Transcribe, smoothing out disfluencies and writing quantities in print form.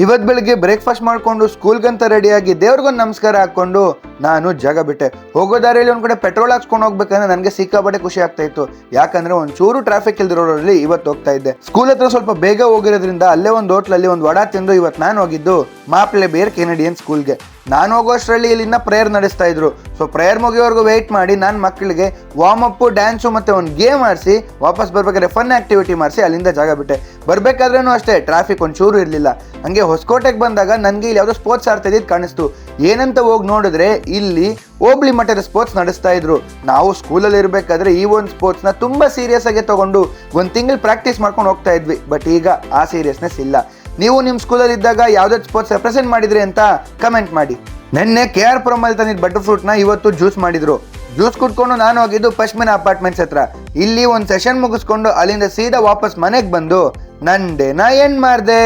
ಇವತ್ ಬೆಳಿಗ್ಗೆ ಬ್ರೇಕ್ಫಾಸ್ಟ್ ಮಾಡ್ಕೊಂಡು ಸ್ಕೂಲ್ಗಂತ ರೆಡಿಯಾಗಿ ದೇವ್ರಿಗೊಂದು ನಮಸ್ಕಾರ ಹಾಕೊಂಡು ನಾನು ಜಾಗ ಬಿಟ್ಟೆ. ಹೋಗೋ ದಾರಿಯಲ್ಲಿ ಒಂದ್ ಕಡೆ ಪೆಟ್ರೋಲ್ ಹಾಕ್ಸ್ಕೊಂಡು ಹೋಗ್ಬೇಕಂದ್ರೆ ನನಗೆ ಸಿಕ್ಕಾಪಟ್ಟೆ ಖುಷಿ ಆಗ್ತಾ ಇತ್ತು. ಯಾಕಂದ್ರೆ ಒಂಚೂರು ಟ್ರಾಫಿಕ್ ಇಲ್ದಿರೋರಲ್ಲಿ ಇವತ್ತು ಹೋಗ್ತಾ ಇದ್ದೆ. ಸ್ಕೂಲ್ ಹತ್ರ ಸ್ವಲ್ಪ ಬೇಗ ಹೋಗಿರೋದ್ರಿಂದ ಅಲ್ಲೇ ಒಂದು ಹೋಟ್ಲಲ್ಲಿ ಒಂದು ವಡಾ ತಿಂದು ಇವತ್ತು ನಾನು ಹೋಗಿದ್ದು ಮಾಪ್ಲೆ ಬೇರ್ ಕೆನಡಿಯನ್ ಸ್ಕೂಲ್ಗೆ. ನಾನು ಹೋಗೋಷ್ಟರಲ್ಲಿ ಇಲ್ಲಿಂದ ಪ್ರೇಯರ್ ನಡೆಸ್ತಾ ಇದ್ರು. ಸೊ ಪ್ರೇಯರ್ ಮುಗಿಯೋವರೆಗೂ ವೆಯ್ಟ್ ಮಾಡಿ ನಾನು ಮಕ್ಕಳಿಗೆ ವಾರ್ಮ್ ಅಪ್, ಡ್ಯಾನ್ಸು ಮತ್ತೆ ಒಂದು ಗೇಮ್ ಆಡಿಸಿ ವಾಪಸ್ ಬರ್ಬೇಕಾದ್ರೆ ಫನ್ ಆಕ್ಟಿವಿಟಿ ಮಾಡಿಸಿ ಅಲ್ಲಿಂದ ಜಾಗ ಬಿಟ್ಟೆ. ಬರ್ಬೇಕಾದ್ರೂ ಅಷ್ಟೇ ಟ್ರಾಫಿಕ್ ಒಂಚೂರು ಇರಲಿಲ್ಲ. ಹಂಗೆ ಹೊಸಕೋಟೆಗೆ ಬಂದಾಗ ನನಗೆ ಇಲ್ಲಿ ಯಾವುದೋ ಸ್ಪೋರ್ಟ್ಸ್ ಆಡ್ತಾ ಇದ್ದಿದ್ದು ಕಾಣಿಸ್ತು. ಏನಂತ ಹೋಗಿ ನೋಡಿದ್ರೆ ಇಲ್ಲಿ ಹೋಬಳಿ ಮಟ್ಟದ ಸ್ಪೋರ್ಟ್ಸ್ ನಡೆಸ್ತಾ ಇದ್ರು. ನಾವು ಸ್ಕೂಲಲ್ಲಿ ಇರಬೇಕಾದ್ರೆ ಈ ಒಂದು ಸ್ಪೋರ್ಟ್ಸ್ನ ತುಂಬಾ ಸೀರಿಯಸ್ ಆಗಿ ತಗೊಂಡು ಒಂದು ತಿಂಗಳು ಪ್ರಾಕ್ಟೀಸ್ ಮಾಡ್ಕೊಂಡು ಹೋಗ್ತಾ ಇದ್ವಿ. ಬಟ್ ಈಗ ಆ ಸೀರಿಯಸ್ನೆಸ್ ಇಲ್ಲ. ನೀವು ನಿಮ್ಮ ಸ್ಕೂಲಲ್ಲಿ ಇದ್ದಾಗ ಯಾವ್ದಾದ್ರು ಸ್ಪೋರ್ಟ್ಸ್ ರೆಪ್ರೆಸೆಂಟ್ ಮಾಡಿದ್ರಿ ಅಂತ ಕಮೆಂಟ್ ಮಾಡಿ. ನೆನ್ನೆ KR ಪುರಮಲ್ಲಿ ತಂದಿದ್ದ ಬಟರ್ ಫ್ರೂಟ್ನ ಇವತ್ತು ಜ್ಯೂಸ್ ಮಾಡಿದ್ರು. ಜ್ಯೂಸ್ ಕುಡ್ಕೊಂಡು ನಾನು ಹೋಗಿದ್ದು ಪಶ್ಮಿನ ಅಪಾರ್ಟ್ಮೆಂಟ್ಸ್ ಹತ್ರ. ಇಲ್ಲಿ ಒಂದು ಸೆಷನ್ ಮುಗಿಸ್ಕೊಂಡು ಅಲ್ಲಿಂದ ಸೀದಾ ವಾಪಸ್ ಮನೆಗೆ ಬಂದು ನಂದೇನ ಏನ್ ಮಾಡ್ದೆ.